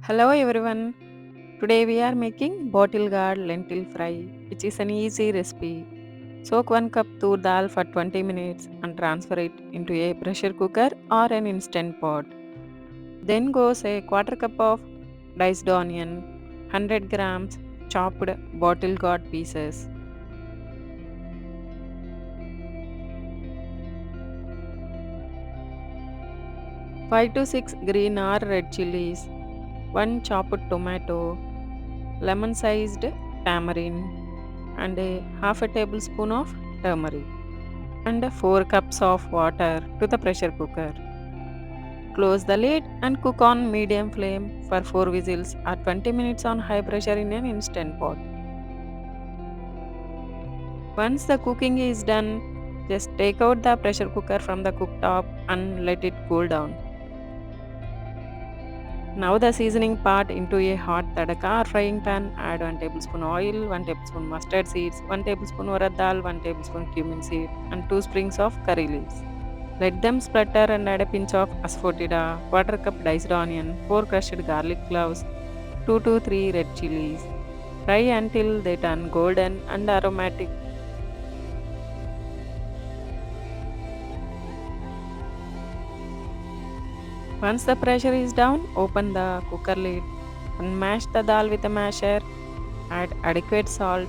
Hello everyone. Today we are making Bottlegourd lentil fry, which is an easy recipe. Soak 1 cup toor dal for 20 minutes and transfer it into a pressure cooker or an instant pot. Then goes a quarter cup of diced onion, 100 grams chopped Bottlegourd pieces, 5 to 6 green or red chilies, 1 chopped tomato, lemon sized tamarind, and a half a tablespoon of turmeric, and 4 cups of water to the pressure cooker. Close the lid and cook on medium flame for 4 whistles or 20 minutes on high pressure in an instant pot. Once the cooking is done, just take out the pressure cooker from the cooktop and let it cool down. Now the seasoning part into a hot tadaka or frying pan. Add 1 tablespoon oil, 1 tablespoon mustard seeds, 1 tablespoon urad dal, 1 tablespoon cumin seed, and 2 sprigs of curry leaves. Let them splatter and add a pinch of asafoetida, quarter cup diced onion, 4 crushed garlic cloves, 2 to 3 red chilies. Fry until they turn golden and aromatic. Once the pressure is down, open the cooker lid and mash the dal with a masher. Add adequate salt.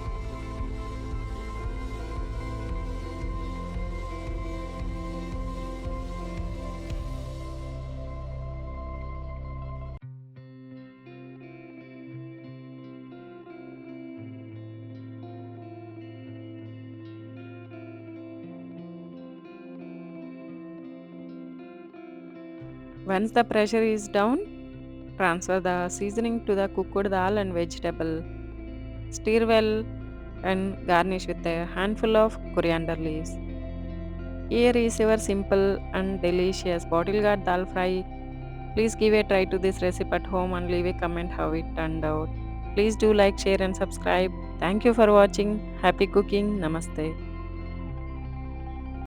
Once the pressure is down, transfer the seasoning to the cooked dal and vegetable. Stir well and garnish with a handful of coriander leaves. Here is your simple and delicious Bottlegourd Dal Fry. Please give a try to this recipe at home and leave a comment how it turned out. Please do like, share, and subscribe. Thank you for watching. Happy cooking. Namaste.